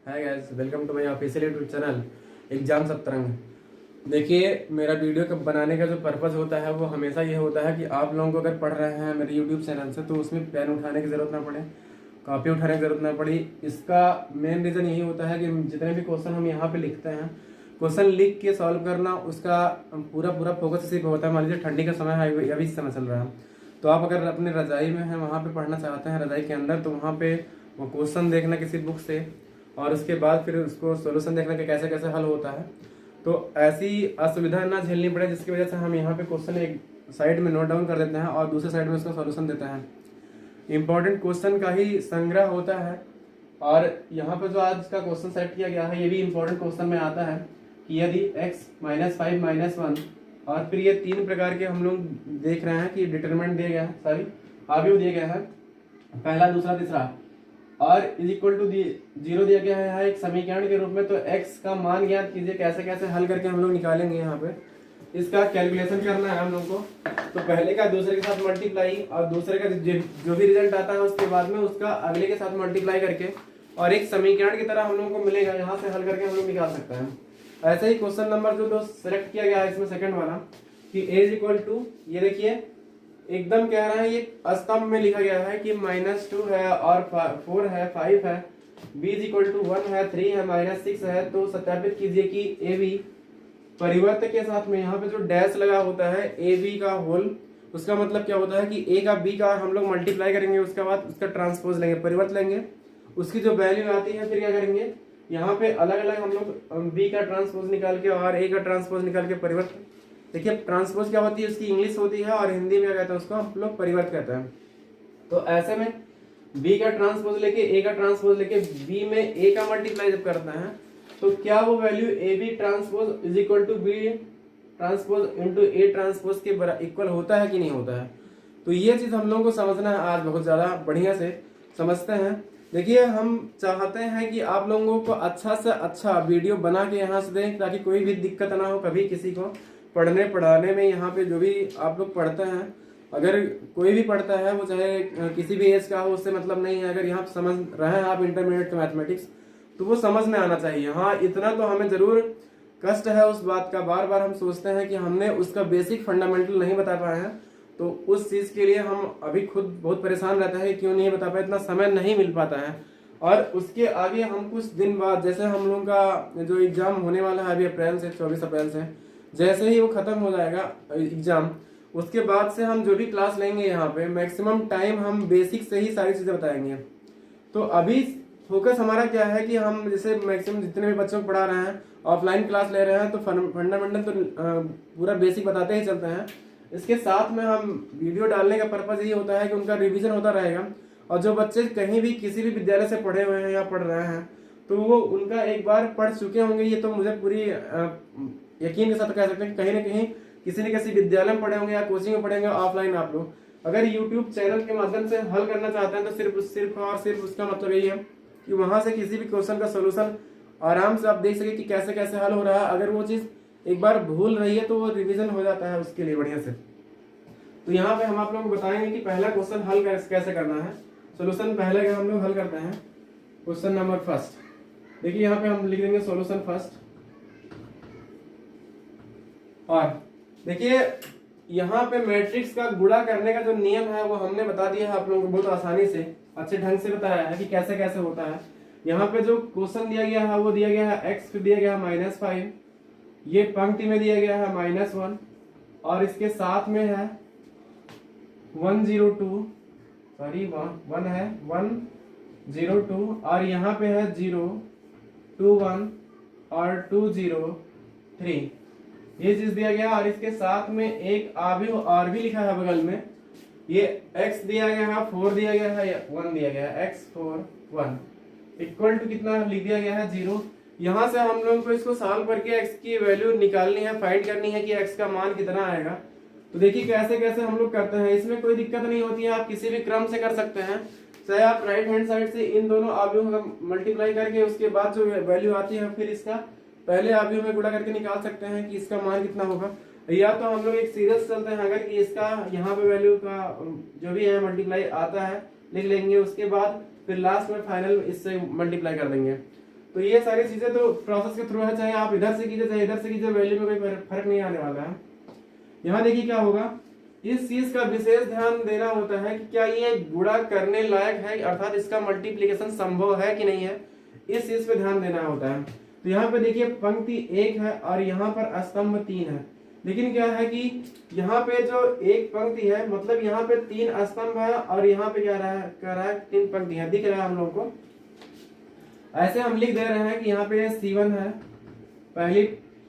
Hi guys, welcome to my official YouTube channel exam Satrang. देखिए, मेरा video का बनाने का जो पर्पज़ होता है वो हमेशा ये होता है कि आप लोगों को अगर पढ़ रहे हैं मेरे यूट्यूब चैनल से तो उसमें पेन उठाने की ज़रूरत ना पड़े, कॉपी उठाने की ज़रूरत ना पड़ी। इसका मेन रीज़न यही होता है कि जितने भी क्वेश्चन हम यहाँ पे लिखते हैं, क्वेश्चन लिख के सॉल्व करना, उसका पूरा पूरा फोकस इसी पे होता है। मान लीजिए ठंडी का समय है, अभी समय चल रहा है, तो आप अगर अपने रज़ाई में हैं वहाँ पे पढ़ना चाहते हैं रज़ाई के अंदर, तो वहाँ पे वो क्वेश्चन देखना किसी बुक से और उसके बाद फिर उसको सॉल्यूशन देखना कि कैसे कैसे हल होता है। तो ऐसी असुविधा ना झेलनी पड़े, जिसकी वजह से हम यहाँ पे क्वेश्चन एक साइड में नोट डाउन कर देते हैं और दूसरे साइड में उसका सॉल्यूशन देते हैं। इंपॉर्टेंट क्वेश्चन का ही संग्रह होता है। और यहाँ पे जो आज का क्वेश्चन सेट किया गया है ये भी इंपॉर्टेंट क्वेश्चन में आता है कि यदि x -5 -1 और फिर ये तीन प्रकार के हम लोग देख रहे हैं कि डिटरमिनेंट दिए गए हैं, सॉरी अवयव दिए गए हैं, पहला दूसरा तीसरा, और इज इक्वल टू 0 दिया गया है एक समीकरण के रूप में। तो x का मान ज्ञात कीजिए, कैसे कैसे हल करके हम लोग निकालेंगे। यहाँ पे इसका कैलकुलेशन करना है हम लोग को। तो पहले का दूसरे के साथ मल्टीप्लाई और दूसरे का जो भी रिजल्ट आता है उसके बाद में उसका अगले के साथ मल्टीप्लाई करके और एक समीकरण की तरह हम लोग को मिलेगा, यहाँ से हल करके हम लोग निकाल सकते हैं। ऐसे ही क्वेश्चन नंबर जो सिलेक्ट किया गया है इसमें सेकंड वाला कि a इज इक्वल टू, ये देखिए एकदम कह रहा है, ये स्तंभ में लिखा गया है कि -2 है और 4 है, 5 है, b इज इक्वल टू 1 है, 3 है, -6 है। तो सत्यापित कीजिए कि ए बी परिवर्त के साथ में यहाँ पे जो डैश लगा होता है ए बी का होल, उसका मतलब क्या होता है कि ए का बी का हम लोग मल्टीप्लाई करेंगे, उसके बाद उसका ट्रांसपोज लेंगे, परिवर्त लेंगे, उसकी जो वैल्यू आती है फिर क्या करेंगे, यहाँ पे अलग अलग हम लोग बी का ट्रांसपोज निकाल के और ए का ट्रांसपोज निकाल के परिवर्त। देखिए ट्रांसपोज क्या होती है, उसकी इंग्लिश होती है और हिंदी में क्या कहते हैं उसको हम लोग परिवर्त कहते हैं। तो ऐसे में बी का ट्रांसपोज लेके ए का ट्रांसपोज लेके बी में ए का मल्टीप्लाई जब करते हैं तो क्या वो value A B transpose is equal to B transpose into A transpose के इक्वल होता है कि नहीं होता है। तो ये चीज हम लोगों को समझना है, आज बहुत ज्यादा बढ़िया से समझते हैं। देखिए हम चाहते हैं कि आप लोगों को अच्छा से अच्छा वीडियो बना के यहाँ से दें ताकि कोई भी दिक्कत ना हो कभी किसी को पढ़ने पढ़ाने में। यहाँ पे जो भी आप लोग पढ़ते हैं, अगर कोई भी पढ़ता है वो चाहे किसी भी एज का हो, उससे मतलब नहीं है। अगर यहाँ समझ रहे हैं आप इंटरमीडिएट का मैथमेटिक्स तो वो समझ में आना चाहिए। हाँ, इतना तो हमें जरूर कष्ट है उस बात का, बार बार हम सोचते हैं कि हमने उसका बेसिक फंडामेंटल नहीं बता पाए हैं, तो उस चीज के लिए हम अभी खुद बहुत परेशान रहते हैं क्यों नहीं बता पाए, इतना समय नहीं मिल पाता है। और उसके आगे हम कुछ दिन बाद, जैसे हम लोगों का जो एग्जाम होने वाला है अभी अप्रैल से, 24 अप्रैल से, जैसे ही वो खत्म हो जाएगा एग्जाम, उसके बाद से हम जो भी क्लास लेंगे यहाँ पे मैक्सिमम टाइम हम बेसिक से ही सारी चीजें बताएंगे। तो अभी फोकस हमारा क्या है कि हम जैसे मैक्सिमम जितने भी बच्चों को पढ़ा रहे हैं, ऑफलाइन क्लास ले रहे हैं, तो फंडामेंटल तो पूरा बेसिक बताते ही चलते हैं। इसके साथ में हम वीडियो डालने का पर्पज यही होता है कि उनका रिवीजन होता रहेगा। और जो बच्चे कहीं भी किसी भी विद्यालय से पढ़े हुए हैं या पढ़ रहे हैं तो वो उनका एक बार पढ़ चुके होंगे, ये तो मुझे पूरी यकीन के साथ कह सकते हैं कि कहीं ना कहीं किसी न किसी विद्यालय में पढ़े होंगे या कोचिंग में पढ़े होंगे। ऑफलाइन आप लोग अगर यूट्यूब चैनल के माध्यम से हल करना चाहते हैं तो सिर्फ और सिर्फ उसका मतलब यही है कि वहां से किसी भी क्वेश्चन का सोल्यूशन आराम से आप देख सके कि कैसे कैसे हल हो रहा है। अगर वो चीज एक बार भूल रही है तो वो रिवीजन हो जाता है उसके लिए बढ़िया से। तो यहाँ पे हम आप लोगों को बताएंगे कि पहला क्वेश्चन हल कैसे करना है। सोल्यूशन पहले का हम लोग हल करते हैं। क्वेश्चन नंबर फर्स्ट, देखिए यहाँ पे हम लिख देंगे सोल्यूशन फर्स्ट। और देखिए यहाँ पे मैट्रिक्स का गुणा करने का जो नियम है वो हमने बता दिया है आप लोगों को, बहुत आसानी से अच्छे ढंग से बताया है कि कैसे कैसे होता है। यहाँ पे जो क्वेश्चन दिया गया है वो दिया गया है x, फिर दिया गया है -5, ये पंक्ति में दिया गया है -1 और इसके साथ में है 102, सॉरी 1 है 102 और यहाँ पे है 0, 21 और 203, ये चीज दिया गया। और इसके साथ में एक अवयव और भी लिखा है बगल में, ये x दिया गया है, 4 दिया गया है, 1 दिया गया है, x 4 1 इक्वल टू कितना लिख दिया गया है 0। यहाँ से हम लोगों को इसको सॉल्व करके x की वैल्यू निकालनी है, फाइंड करनी है कि x का मान कितना आएगा। तो देखिए कैसे कैसे हम लोग करते हैं, इसमें कोई दिक्कत नहीं होती है, आप किसी भी क्रम से कर सकते हैं। चाहे आप राइट हैंड साइड से इन दोनों अवयवों का मल्टीप्लाई करके उसके बाद जो वैल्यू आती है फिर इसका पहले अवयव में गुणा करके निकाल सकते हैं कि इसका मान कितना होगा। या तो हम लोग एक सीरियल चलते हैं, अगर कि इसका यहाँ पे वैल्यू का जो भी है मल्टीप्लाई आता है लिख लेंगे, उसके बाद फिर लास्ट में फाइनल इससे मल्टीप्लाई कर देंगे। तो ये सारी चीजें तो प्रोसेस के थ्रू है, चाहे आप इधर से कीजिए चाहे इधर से कीजिए, वैल्यू में कोई फर्क नहीं आने वाला है। यहाँ देखिए क्या होगा, इस चीज का विशेष ध्यान देना होता है कि क्या ये गुणा करने लायक है, अर्थात इसका मल्टीप्लीकेशन संभव है कि नहीं है, इस चीज पे ध्यान देना होता है। तो यहाँ पे देखिए पंक्ति 1 है और यहाँ पर स्तंभ 3 है, लेकिन क्या है कि यहाँ पे जो एक पंक्ति है मतलब यहाँ पे 3 स्तंभ है और यहाँ पे क्या कह रहा है 3 पंक्तियां दिख रहा है हम लोग को। ऐसे हम लिख दे रहे हैं कि यहाँ पे C1 है,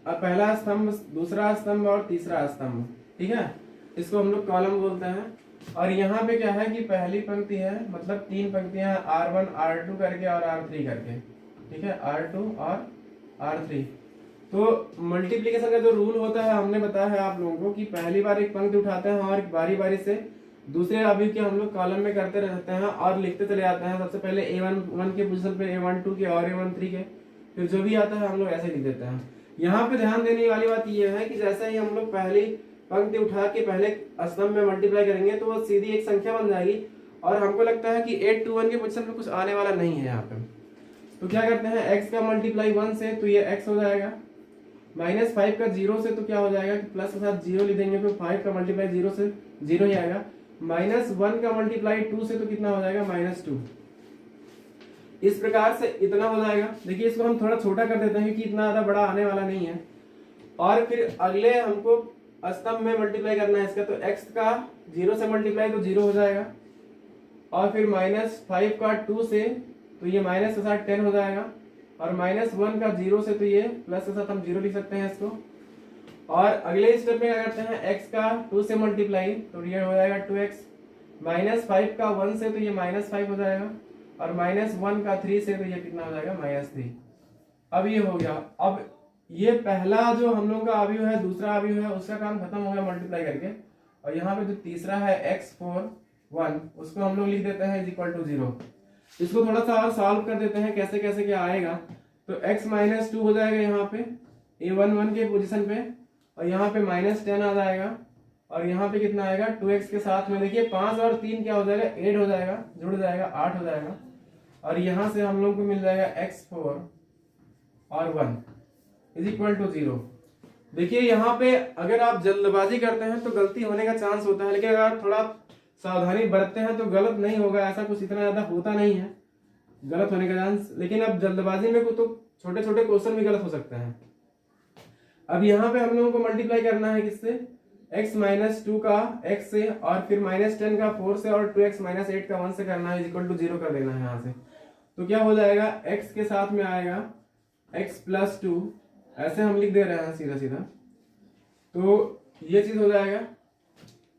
पहला स्तंभ, दूसरा स्तंभ और तीसरा स्तंभ, ठीक है, इसको हम लोग कॉलम बोलते हैं। और यहाँ पे क्या है कि पहली पंक्ति है मतलब 3 पंक्तियां R1 R2 करके और R3 करके, ठीक है, R2 और R3। तो मल्टीप्लिकेशन का जो रूल होता है हमने बताया है आप लोगों को कि पहली बार एक पंक्ति उठाते हैं और बारी बारी से दूसरे अवयव के हम लोग कॉलम में करते रहते हैं और लिखते चले जाते हैं। सबसे पहले A1 के पोजीशन पे A1 2 के और A1 3 के, फिर जो भी आता है हम लोग ऐसे लिख देते हैं। यहाँ पे ध्यान देने वाली बात यह है कि जैसे ही हम लोग पहली पंक्ति उठा के पहले स्तंभ में मल्टीप्लाई करेंगे तो वो सीधी एक संख्या बन जाएगी और हमको लगता है कि 8 2 1 के पोजीशन पे कुछ आने वाला नहीं है यहाँ पे। तो क्या करते हैं, x का मल्टीप्लाई 1 से तो ये x हो जाएगा, -5 का 0 से तो क्या हो जाएगा कि प्लस के साथ 0 लिख देंगे तो 5 का मल्टीप्लाई 0 से 0 ही आएगा, -1 का मल्टीप्लाई 2 से तो कितना हो जाएगा -2। इस प्रकार से इतना हो जाएगा। देखिए इसको हम थोड़ा छोटा कर देते हैं कि इतना ज्यादा बड़ा आने वाला नहीं है। और फिर अगले हमको स्तंभ में मल्टीप्लाई करना है इसका, तो x का 0 से मल्टीप्लाई तो 0 हो जाएगा और फिर -5 का 2 से तो ये माइनस के साथ 10 हो जाएगा और -1 का 0 से तो ये प्लस के साथ हम 0 लिख सकते हैं इसको। और अगले स्टेप में क्या करते हैं, x का 2 से मल्टीप्लाई तो ये हो जाएगा 2x, -5 का 1 से तो ये -5 हो जाएगा और -1 का 3 से तो ये कितना हो जाएगा -3। अब ये हो गया। अब ये पहला जो हम लोग का अवयव है, दूसरा अवयव है, उसका काम खत्म हो गया मल्टीप्लाई करके। और यहाँ पे जो तीसरा है x4 1 उसको हम लोग लिख देते हैं =0। इसको थोड़ा सा और सॉल्व कर देते हैं कैसे कैसे क्या आएगा। तो x -2 हो जाएगा यहाँ पे A1 1 के पोजीशन पे और यहाँ पे -10 आ जाएगा और यहाँ पे कितना आएगा 2x के साथ में देखिए 5 और 3 क्या हो जाएगा 8 हो जाएगा, जुड़ जाएगा 8 हो जाएगा और यहाँ से हम लोग को मिल जाएगा x4 और 1 =0। देखिए यहाँ पे अगर आप जल्दबाजी करते हैं तो गलती होने का चांस होता है, लेकिन अगर आप थोड़ा सावधानी बरतते हैं तो गलत नहीं होगा। ऐसा कुछ इतना ज्यादा होता नहीं है गलत होने का चांस, लेकिन अब जल्दबाजी में तो छोटे छोटे क्वेश्चन भी गलत हो सकते हैं। अब यहाँ पे हम लोगों को मल्टीप्लाई करना है किससे, x -2 का x से और फिर -10 का 4 से और 2x -8 का 1 से करना है =0 कर देना है यहाँ से। तो क्या हो जाएगा, x के साथ में आएगा x + 2, ऐसे हम लिख दे रहे हैं सीधा सीधा। तो ये चीज हो जाएगा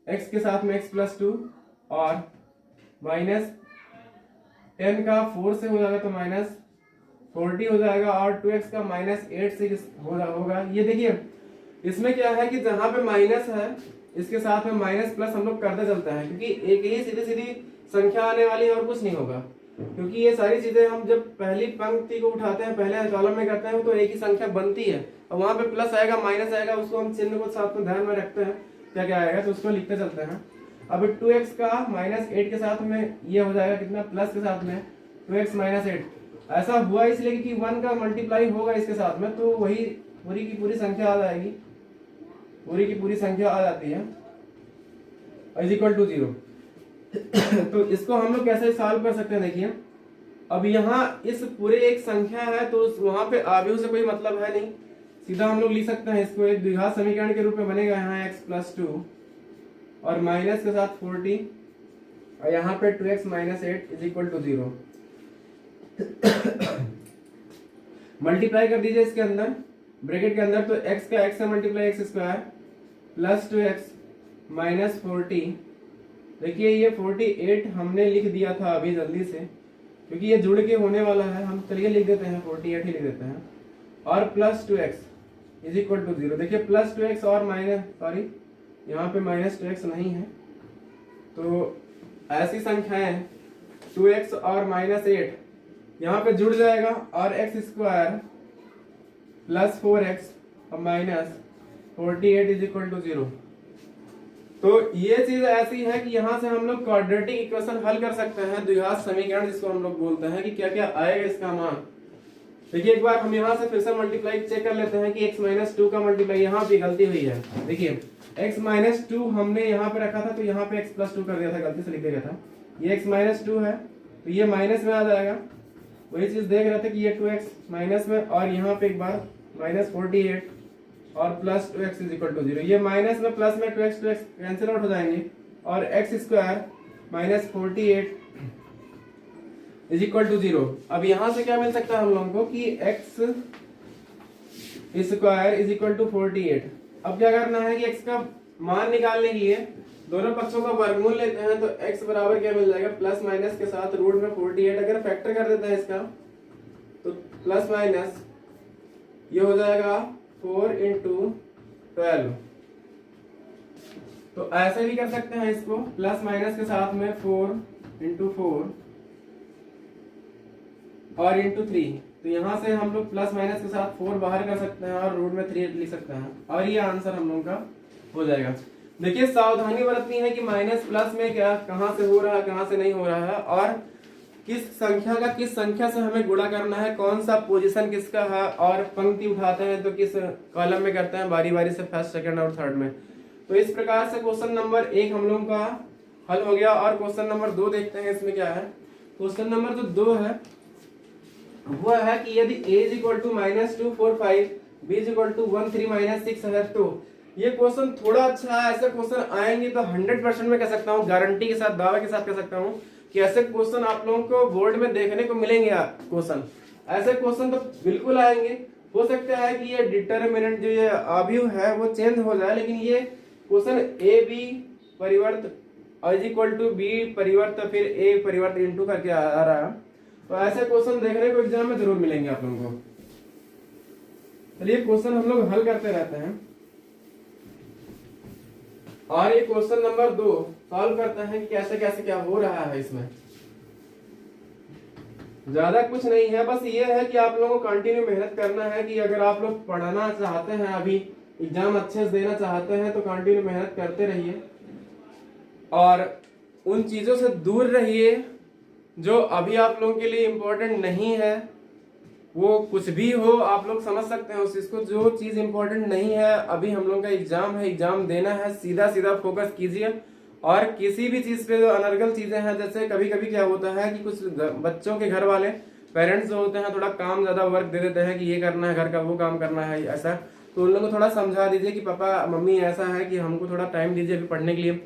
x के साथ में x + 2 और -10 का 4 से हो जाएगा तो -40 हो जाएगा और 2x का -8 से होगा। ये देखिए इसमें क्या है कि जहां पे माइनस है इसके साथ में माइनस प्लस हम लोग करते चलते हैं, क्योंकि एक ही सीधी सीधी संख्या आने वाली है और कुछ नहीं होगा। क्योंकि ये सारी चीजें हम जब पहली पंक्ति को उठाते हैं पहले कॉलम में करते हैं तो एक ही संख्या बनती है और वहां पे प्लस आएगा माइनस आएगा, उसको हम चिन्ह को साथ में ध्यान में रखते हैं क्या क्या आएगा, तो उसको लिखते चलते हैं। अब 2x का -8 के साथ में ये हो जाएगा कितना, प्लस के साथ में 2x -8। ऐसा हुआ इसलिए कि 1 का मल्टीप्लाई होगा इसके साथ में तो वही पूरी की पूरी संख्या आ जाएगी, पूरी की पूरी संख्या आ जाती है =0। तो इसको हम लोग कैसे सॉल्व कर सकते हैं, देखिए अब यहाँ इस पूरे एक संख्या है तो वहां पे अवयव से कोई मतलब है नहीं, सीधा हम लोग लिख सकते हैं इसको एक द्विघात समीकरण के रूप में बनेगा। यहाँ x + 2 और माइनस के साथ 40 और यहाँ पे 2x -8 =0। मल्टीप्लाई कर दीजिए इसके अंदर ब्रैकेट के अंदर, तो x का x से मल्टीप्लाई x² + 2x -40। देखिए ये 48 हमने लिख दिया था अभी जल्दी से, क्योंकि ये जुड़ के होने वाला है, हम चलिए लिख देते हैं 48 ही लिख देते हैं और + 2x =0। देखिए + 2x और यहाँ पे -2x नहीं है, तो ऐसी संख्याएं 2x और -8 यहाँ पे जुड़ जाएगा और x² + 4x और -48 =0। तो ये चीज ऐसी है कि यहाँ से हम लोग क्वाड्रेटिक इक्वेशन हल कर सकते हैं, द्विघात समीकरण जिसको हम लोग बोलते हैं कि क्या क्या आएगा इसका मान। देखिए एक बार हम यहाँ से फिर से मल्टीप्लाई चेक कर लेते हैं कि x माइनस टू का मल्टीप्लाई, यहाँ पे गलती हुई है। देखिए x माइनस टू हमने यहाँ पे रखा था तो यहाँ पे x प्लस टू कर दिया था, गलती से लिख दिया था। ये x माइनस टू है तो ये माइनस में आ जाएगा, वही चीज देख रहे थे कि ये 2x माइनस में, और यहाँ पे एक बार माइनस 48 और plus 2x is equal to 0। ये माइनस में प्लस में 2x कैंसिल आउट हो जाएंगे और x square minus 48 is equal to 0। अब यहां से क्या मिल सकता है हम लोगों को कि x square is equal to 48। अब क्या करना है कि x का मान निकालने के लिए दोनों पक्षों का वर्गमूल लेते हैं तो x बराबर क्या मिल जाएगा, प्लस माइनस के साथ रूट में 48। अगर फैक्टर कर देते हैं इसका तो प्लस माइनस ये हो जाएगा 4 इंटू 12। तो ऐसे भी कर सकते हैं इसको, प्लस माइनस के साथ में 4 इंटू 4 और इंटू 3। तो यहाँ से हम लोग प्लस माइनस के साथ 4 बाहर कर सकते हैं और रूट में 3 लिख सकते हैं और ये आंसर हम लोग का हो जाएगा। देखिए सावधानी बरतनी है कि माइनस प्लस में क्या कहाँ से हो रहा है कहाँ से नहीं हो रहा है, और किस संख्या का किस संख्या से हमें गुणा करना है, कौन सा पोजीशन किसका है, और पंक्ति उठाते हैं तो किस कॉलम में करते हैं, बारी बारी से फर्स्ट सेकंड और थर्ड में। तो इस प्रकार से क्वेश्चन नंबर 1 हम लोग का हल हो गया। और क्वेश्चन नंबर 2 देखते हैं इसमें क्या है। क्वेश्चन नंबर जो 2 है वो है कि यदि a is equal to minus 2 4 5 b is equal to 1 3 minus 6 है तो ये क्वेश्चन थोड़ा अच्छा है। ऐसे क्वेश्चन आएंगे तो 100% में कह सकता हूँ, गारंटी के साथ दावे के साथ कह सकता हूँ कि ऐसे क्वेश्चन आप लोगों को बोर्ड में देखने को मिलेंगे। क्वेश्चन ऐसे क्वेश्चन तो बिल्कुल आएंगे। हो सकता है कि ये डिटरमिनेंट जो ये अवयव है वो चेंज हो जाए, लेकिन ये क्वेश्चन ए बी परिवर्त इज इक्वल टू बी परिवर्त फिर ए परिवर्त इनटू करके आ रहा है। तो ऐसे क्वेश्चन देखने को एग्जाम में जरूर मिलेंगे आप लोगों को। चलिए क्वेश्चन हम लोग हल करते रहते हैं और ये क्वेश्चन नंबर 2 सॉल्व करते हैं कि कैसे कैसे क्या हो रहा है। इसमें ज्यादा कुछ नहीं है, बस ये है कि आप लोगों को कंटिन्यू मेहनत करना है कि अगर आप लोग पढ़ना चाहते हैं, अभी एग्जाम अच्छे से देना चाहते हैं तो कंटिन्यू मेहनत करते रहिए और उन चीजों से दूर रहिए जो अभी आप लोगों के लिए इम्पोर्टेंट नहीं है। वो कुछ भी हो आप लोग समझ सकते हैं उस चीज को। जो चीज इम्पोर्टेंट नहीं है, अभी हम लोग का एग्जाम है, एग्जाम देना है, सीधा सीधा फोकस कीजिए। और किसी भी चीज पे जो अनर्गल चीजें हैं, जैसे कभी कभी क्या होता है कि कुछ बच्चों के घर वाले पेरेंट्स जो होते हैं थोड़ा काम ज्यादा वर्क दे देते हैं कि ये करना है घर का, वो काम करना है ऐसा, तो उन लोगों को थोड़ा समझा दीजिए कि पापा मम्मी ऐसा है कि हमको थोड़ा टाइम दीजिए अभी पढ़ने के लिए।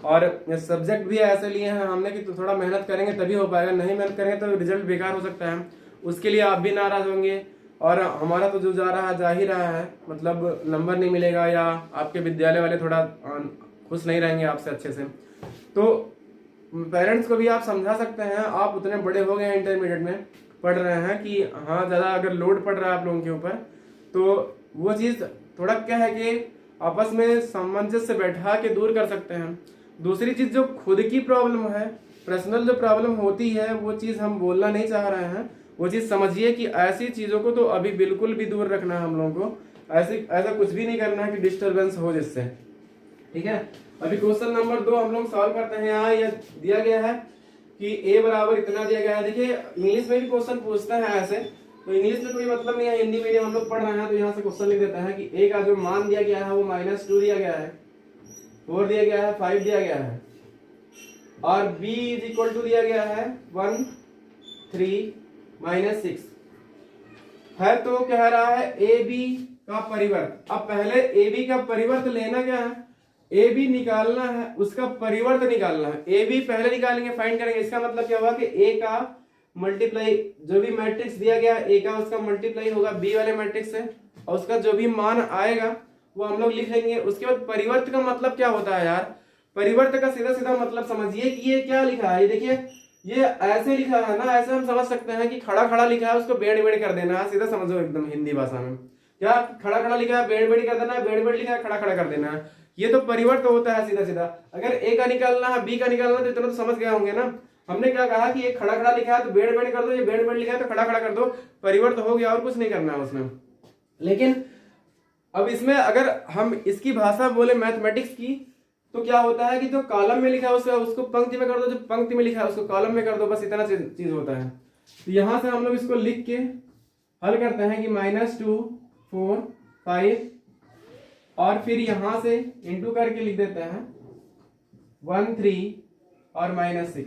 और सब्जेक्ट भी ऐसे लिए हैं हमने कि तो थोड़ा मेहनत करेंगे तभी हो पाएगा, नहीं मेहनत करेंगे तो रिजल्ट बेकार हो सकता है। उसके लिए आप भी नाराज होंगे और हमारा तो जो जा ही रहा है, मतलब नंबर नहीं मिलेगा या आपके विद्यालय वाले थोड़ा खुश नहीं रहेंगे आपसे अच्छे से। तो पेरेंट्स को भी आप समझा सकते हैं, आप उतने बड़े हो गए हैं, इंटरमीडिएट में पढ़ रहे हैं कि हाँ ज़्यादा अगर लोड पड़ रहा है आप लोगों के ऊपर तो वो चीज़ थोड़ा क्या है कि आपस में सामंजस्य बैठा के दूर कर सकते हैं। दूसरी चीज़ जो खुद की प्रॉब्लम है, पर्सनल जो प्रॉब्लम होती है, वो चीज़ हम बोलना नहीं चाह रहे हैं। वो चीज़ समझिए कि ऐसी चीज़ों को तो अभी बिल्कुल भी दूर रखना है हम लोगों को। ऐसा कुछ भी नहीं करना है कि डिस्टर्बेंस हो जिससे, ठीक है। अभी क्वेश्चन नंबर 2 हम लोग सॉल्व करते हैं। यहाँ यह दिया गया है कि a बराबर इतना दिया गया है। देखिए इंग्लिश में भी क्वेश्चन पूछते हैं ऐसे, तो इंग्लिश में कोई मतलब नहीं है, हिंदी मीडियम हम लोग पढ़ रहे हैं तो यहाँ से क्वेश्चन लिख देता है कि a का जो मान दिया गया है वो -2 दिया गया है, 4 दिया गया है, 5 दिया गया है और b इज इक्वल टू दिया गया है 1 3 -6 है। तो कह रहा है ए बी का परिवर्त। अब पहले ए बी का परिवर्त लेना क्या है, ए बी निकालना है, उसका परिवर्त निकालना है। ए बी पहले निकालेंगे, फाइंड करेंगे। इसका मतलब क्या हुआ कि ए का मल्टीप्लाई जो भी मैट्रिक्स दिया गया ए का, उसका मल्टीप्लाई होगा बी वाले मैट्रिक्स से और उसका जो भी मान आएगा वो हम लोग लिख लेंगे। उसके बाद परिवर्त का मतलब क्या होता है यार, परिवर्त का सीधा सीधा मतलब समझिए कि ये क्या लिखा है। ये देखिए ये ऐसे लिखा है ना, ऐसे हम समझ सकते हैं कि खड़ा खड़ा लिखा है, उसको बेड़ बेड़ कर देना है। सीधा समझो एकदम हिंदी भाषा में, क्या खड़ा खड़ा लिखा है बेड़ बेड़ कर देना है, बेड़ बेड़ लिखा है खड़ा खड़ा कर देना है। ये तो परिवर्त होता है सीधा सीधा। अगर ए का निकालना है बी का निकालना है तो इतना तो समझ गए होंगे ना। हमने क्या कहा कि ये खड़ा खड़ा लिखा है तो बेड़ बेड़ कर दो, ये बेड़ बेड़ लिखा है तो खड़ा खड़ा कर दो, परिवर्त हो गया और कुछ नहीं करना है उसमें। लेकिन अब इसमें अगर हम इसकी भाषा बोले मैथमेटिक्स की, तो क्या होता है कि जो कॉलम में लिखा है उसको पंक्ति में कर दो, जो पंक्ति में लिखा है उसको कॉलम में कर दो, बस इतना चीज होता है। तो यहां से हम लोग इसको लिख के हल करते हैं कि -2 4 5 और फिर यहां से इंटू करके लिख देते हैं 1 3 और -6।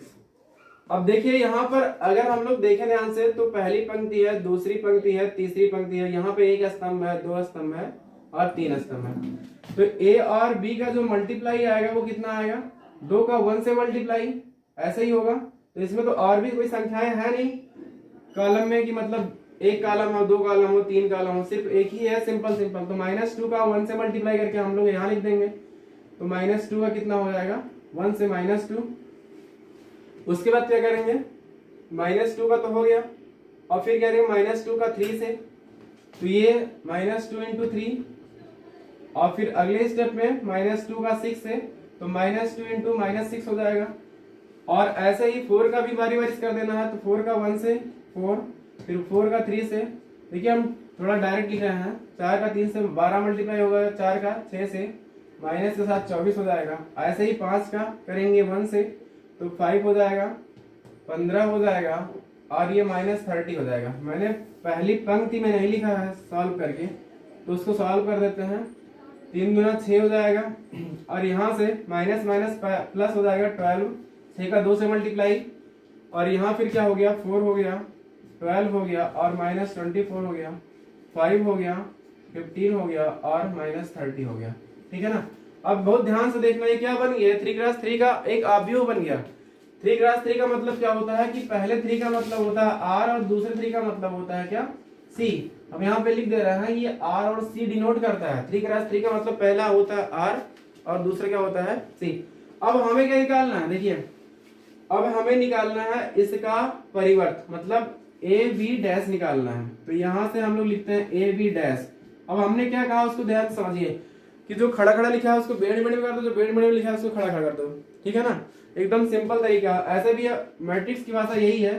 अब देखिए यहाँ पर अगर हम लोग देखें ध्यान से तो पहली पंक्ति है, दूसरी पंक्ति है, तीसरी पंक्ति है, यहाँ पे एक स्तंभ है, दो स्तंभ है और तीन स्तंभ है। तो ए और बी का जो मल्टीप्लाई आएगा वो कितना आएगा, 2 का 1 से मल्टीप्लाई, ऐसे ही होगा। तो इसमें तो और भी कोई संख्याएं है नहीं कॉलम में कि मतलब एक कॉलम हो, 2 कॉलम हो, 3 कॉलम हो, सिर्फ एक ही है, सिंपल सिंपल। तो -2 का 1 से मल्टीप्लाई करके हम लोग यहाँ लिख देंगे। तो -2 का कितना हो जाएगा, 1 से -2। उसके बाद क्या करेंगे, -2 का तो हो गया और फिर कह रहे हैं -2 का 3 से, तो ये -2 × 3 और फिर अगले स्टेप में -2 का 6 से, तो -2 × -6 हो जाएगा। और ऐसे ही 4 का भी बारी बारी कर देना है। तो 4 का 1 से 4, फिर 4 का 3 से, देखिए हम थोड़ा डायरेक्ट लिख रहे हैं। 4 का 3 से 12 मल्टीप्लाई होगा, 4 का 6 से, माइनस के साथ 24 हो जाएगा। ऐसे ही 5 का करेंगे 1 से, तो 5 हो जाएगा, 15 हो जाएगा और ये -30 हो जाएगा। मैंने पहली पंक्ति में नहीं लिखा है सॉल्व करके, तो उसको सॉल्व कर देते हैं। 3 गुना 6 हो जाएगा और यहाँ से माइनस माइनस प्लस हो जाएगा 12, 6 का 2 से मल्टीप्लाई और यहाँ फिर क्या हो गया, 4 हो गया, 12 हो गया और -24 हो गया, 5 हो गया, 15 हो गया और -30 हो गया। ठीक है ना। अब बहुत ध्यान से देखना, ये क्या बन गया, 3x3 का एक अवयव बन गया। 3x3 का मतलब क्या होता है कि पहले 3 का मतलब होता है r और दूसरे 3 का मतलब होता है क्या, c। हम यहाँ पे लिख दे रहे हैं, ये r और c डिनोट करता है। 3x3 का मतलब पहला होता है r और दूसरा क्या होता है c। अब हमें क्या निकालना है, देखिए अब हमें निकालना है इसका परिवर्त, मतलब ab' निकालना है। तो यहाँ से हम लोग लिखते हैं ab'। अब हमने क्या कहा उसको ध्यान से समझिए कि जो खड़ा खड़ा लिखा है उसको बेड़ में कर दो, जो बेड़ में लिखा है उसको खड़ा खड़ा कर दो। ठीक है ना, एकदम सिंपल तरीका। ऐसे भी मैट्रिक्स की भाषा यही है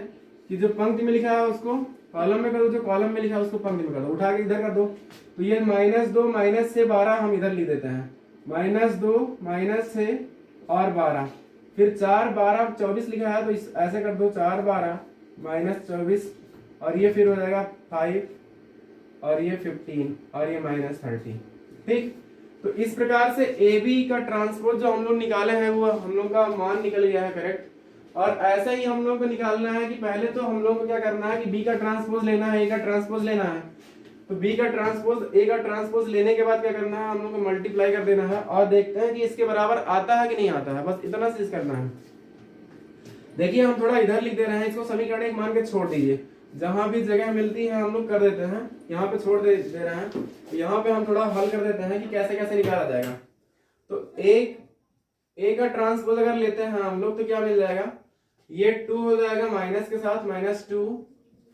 कि जो पंक्ति में लिखा है उसको कॉलम में कर दो, जो कॉलम में लिखा है उसको पंक्ति में कर दो, उठा के इधर कर दो। तो ये -2 माइनस से 12 हम इधर लिख देते हैं, -2 माइनस से और 12, फिर 4 12 24 लिखा है तो ऐसे कर दो, 4 12 -24 और ये फिर हो जाएगा 5 और ये 15 और ये -30। ठीक, तो इस प्रकार से ए बी का ट्रांसपोज जो हम लोग निकाले हैं वो हम लोग का मान निकल गया है करेक्ट। और ऐसा ही हम लोग को निकालना है कि पहले तो हम लोग को क्या करना है कि बी का ट्रांसपोज लेना है, ए का ट्रांसपोज लेना है। तो बी का ट्रांसपोज ए का ट्रांसपोज लेने के बाद क्या करना है, हम लोग को मल्टीप्लाई कर देना है और देखते हैं कि इसके बराबर आता है कि नहीं आता है, बस इतना चीज करना है। देखिए हम थोड़ा इधर लिख दे रहे हैं, इसको समीकरण एक मान के छोड़ दीजिए, जहां भी जगह मिलती है हम लोग कर देते हैं, यहाँ पे छोड़ दे रहे हैं। तो यहाँ पे हम थोड़ा हल कर देते हैं कि कैसे कैसे निकाला जाएगा। तो एक ए का ट्रांसपोज अगर लेते हैं हम लोग तो क्या मिल जाएगा, ये 2 हो जाएगा माइनस के साथ, -2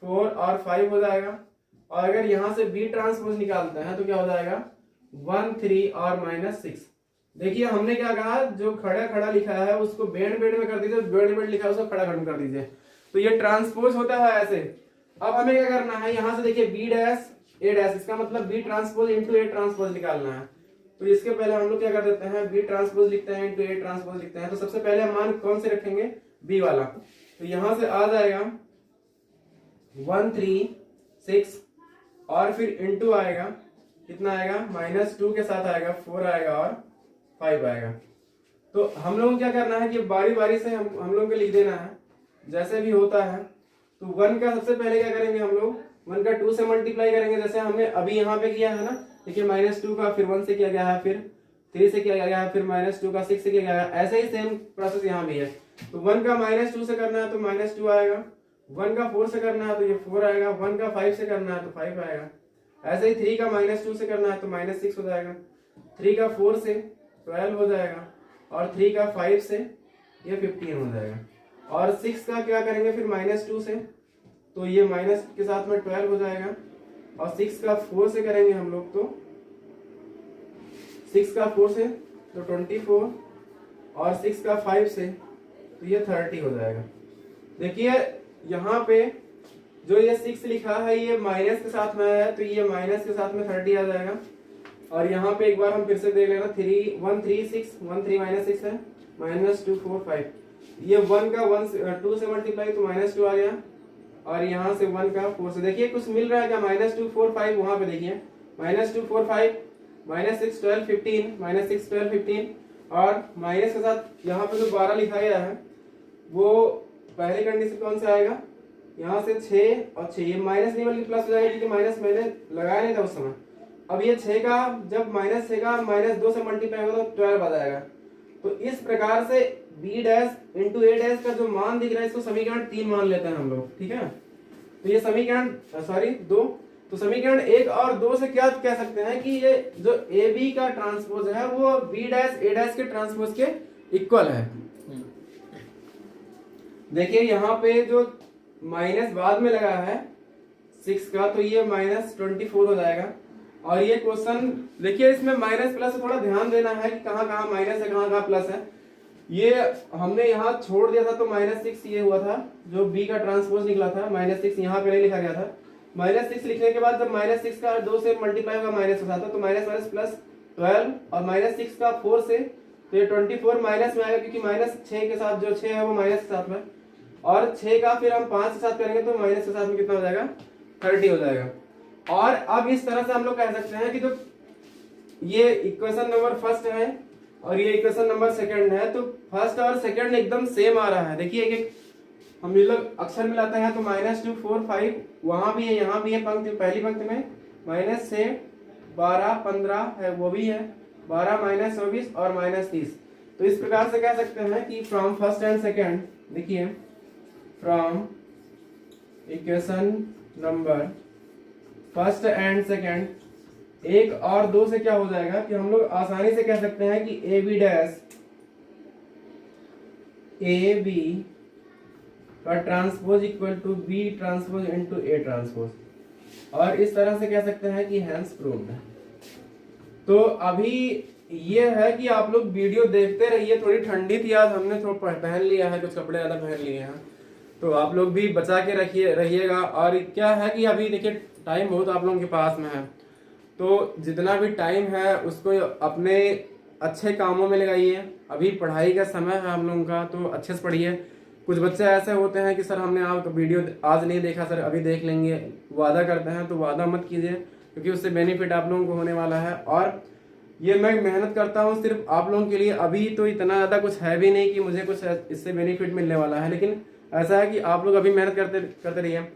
4 और 5 हो जाएगा। और अगर यहाँ से बी ट्रांसपोज निकालते हैं तो क्या हो जाएगा, 1 3 और -6। देखिए हमने क्या कहा, जो खड़ा खड़ा लिखा है उसको बेड़ बेड़ में कर दीजिए, बेड़ बेड़ लिखा है उसको खड़ा खड़ा कर दीजिए। तो ये ट्रांसपोज होता है ऐसे। अब हमें क्या करना है, यहाँ से देखिए b' a', इसका मतलब b transpose into a transpose निकालना है। तो इसके पहले हम लोग क्या कर देते हैं, b ट्रांसपोज लिखते हैं इंटू a ट्रांसपोज लिखते हैं। तो सबसे पहले मान कौन से रखेंगे, b वाला। तो यहाँ से आ जाएगा 1 3 6 और फिर इंटू आएगा, कितना आएगा, -2 के साथ आएगा 4 आएगा और 5 आएगा। तो हम लोग को क्या करना है कि बारी बारी से हम लोग को लिख देना है जैसे भी होता है। तो 1 का सबसे पहले क्या करेंगे हम लोग, 1 का 2 से मल्टीप्लाई करेंगे, जैसे हमने अभी यहाँ पे किया है ना। देखिए -2 का फिर 1 से किया गया है, फिर 3 से किया गया है, फिर -2 का 6 से किया गया है। ऐसे ही सेम प्रोसेस यहाँ भी है। तो 1 का -2 से करना है तो -2 आएगा, 1 का 4 से करना है तो ये 4 आएगा, 1 का 5 से करना है तो 5 आएगा। ऐसे ही 3 का -2 से करना है तो -6 हो जाएगा, 3 का 4 से 12 हो जाएगा और 3 का 5 से ये 15 हो जाएगा। और 6 का क्या करेंगे फिर -2 से, तो ये माइनस के साथ में 12 हो जाएगा। और 6 का 4 से करेंगे हम लोग तो 6 का 4 से तो 24 और 6 का 5 से तो ये 30 हो जाएगा। देखिए यहाँ पे जो ये 6 लिखा है ये माइनस के साथ में है, तो ये माइनस के साथ में 30 आ जाएगा। और यहाँ पे एक बार हम फिर से देख लेना, 3 1 3 6 1 3 -6 है, -2 4 5। ये 1 का 2 से मल्टीप्लाई तो -2 आ गया और यहाँ से 1 का 4 से देखिए कुछ मिल रहा है क्या, -2 4 5 वहां पे देखिए -2 4 5 -6 12 15 -6 12 15 और माइनस के साथ यहाँ पे जो 12 लिखा गया है वो पहली कंडीशन कौन सा आएगा, यहाँ से 6 और 6 ये माइनस नहीं बल्कि प्लस हो जाएगा क्योंकि माइनस मैंने लगाया नहीं था उस समय। अब ये 6 का जब -6 का -2 से मल्टीप्लाई होगा तो 12 आ जाएगा। तो इस प्रकार से b dash into a dash का जो मान दिख रहा है इसको समीकरण 3 मान लेते हैं हम लोग, ठीक है। तो ये समीकरण 2, तो समीकरण 1 और 2 से क्या कह सकते हैं कि ये जो ए बी का ट्रांसपोज है वो b डैश a डैश के ट्रांसपोज के इक्वल है। देखिए यहाँ पे जो माइनस बाद में लगा है 6 का तो ये -24 हो जाएगा। और ये क्वेश्चन देखिए इसमें माइनस प्लस थोड़ा ध्यान देना है कि कहाँ कहाँ माइनस है कहाँ कहाँ प्लस है। ये हमने यहाँ छोड़ दिया था तो -6 ये हुआ था जो b का ट्रांसपोज निकला था, -6 यहाँ पे नहीं लिखा गया था। -6 लिखने के बाद जब -6 का 2 से मल्टीप्लाई होगा माइनस के साथ तो माइनस प्लस 12 और -6 का 4 से तो ये 24 माइनस में आएगा क्योंकि -6 के साथ जो 6 है वो माइनस के साथ में, और 6 का फिर हम 5 के साथ करेंगे तो माइनस के साथ में कितना हो जाएगा 30 हो जाएगा। और अब इस तरह से हम लोग कह सकते हैं कि जो ये इक्वेशन नंबर फर्स्ट है और ये इक्वेशन नंबर सेकंड है तो फर्स्ट और सेकंड एकदम सेम आ रहा है। देखिए एक हम ये लोग अक्षर मिलाते हैं तो -2 4 5 वहां भी है यहाँ भी है, पंक्ति पहली पंक्ति में -6 12 15 है वो भी है 12 -24 और -30। तो इस प्रकार से कह सकते हैं कि फ्रॉम फर्स्ट एंड सेकंड, देखिए from equation number first and second 1 और 2 से क्या हो जाएगा कि हम लोग आसानी से कह सकते हैं कि A B dash A B का transpose equal to B transpose into A transpose, और इस तरह से कह सकते हैं कि हैंस प्रूव्ड। तो अभी ये है कि आप लोग वीडियो देखते रहिए, थोड़ी ठंडी थी आज हमने थोड़ा पहन लिया है, कुछ कपड़े ज्यादा पहन लिए हैं, तो आप लोग भी बचा के रहिएगा। और क्या है कि अभी देखिए टाइम बहुत आप लोगों के पास में है, तो जितना भी टाइम है उसको अपने अच्छे कामों में लगाइए। अभी पढ़ाई का समय है हम लोगों का तो अच्छे से पढ़िए। कुछ बच्चे ऐसे होते हैं कि सर हमने आपका वीडियो आज नहीं देखा सर अभी देख लेंगे, वादा करते हैं, तो वादा मत कीजिए क्योंकि उससे बेनिफिट आप लोगों को होने वाला है। और ये मैं मेहनत करता हूँ सिर्फ आप लोगों के लिए, अभी तो इतना ज़्यादा कुछ है भी नहीं कि मुझे कुछ इससे बेनिफिट मिलने वाला है, लेकिन ऐसा है कि आप लोग अभी मेहनत करते रहिए।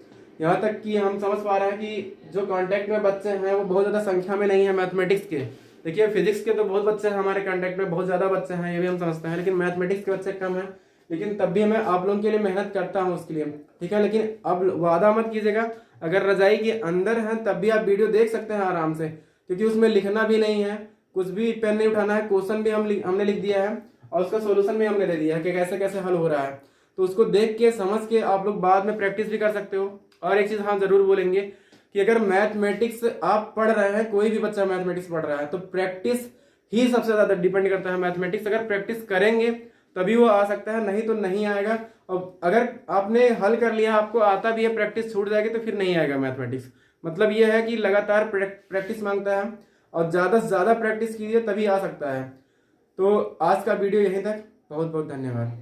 यहाँ तक कि हम समझ पा रहे हैं कि जो कांटेक्ट में बच्चे हैं वो बहुत ज़्यादा संख्या में नहीं है मैथमेटिक्स के। देखिए फिजिक्स के तो बहुत बच्चे हैं हमारे कांटेक्ट में, बहुत ज़्यादा बच्चे हैं ये भी हम समझते हैं, लेकिन मैथमेटिक्स के बच्चे कम हैं। लेकिन तब भी मैं आप लोगों के लिए मेहनत करता हूँ उसके लिए, ठीक है। लेकिन अब वादा मत कीजिएगा, अगर रजाई के अंदर हैं तब भी आप वीडियो देख सकते हैं आराम से, क्योंकि उसमें लिखना भी नहीं है, कुछ भी पेन नहीं उठाना है, क्वेश्चन भी हमने लिख दिया है और उसका सोल्यूशन भी हमने दे दिया है कि कैसे कैसे हल हो रहा है। तो उसको देख के समझ के आप लोग बाद में प्रैक्टिस भी कर सकते हो। और एक चीज हाँ जरूर बोलेंगे कि अगर मैथमेटिक्स आप पढ़ रहे हैं, कोई भी बच्चा मैथमेटिक्स पढ़ रहा है तो प्रैक्टिस ही सबसे ज्यादा डिपेंड करता है। मैथमेटिक्स अगर प्रैक्टिस करेंगे तभी वो आ सकता है, नहीं तो नहीं आएगा। और अगर आपने हल कर लिया, आपको आता भी है, प्रैक्टिस छूट जाएगी तो फिर नहीं आएगा मैथमेटिक्स। मतलब ये है कि लगातार प्रैक्टिस मांगता है और ज्यादा से ज्यादा प्रैक्टिस कीजिए तभी आ सकता है। तो आज का वीडियो यहीं तक, बहुत बहुत धन्यवाद।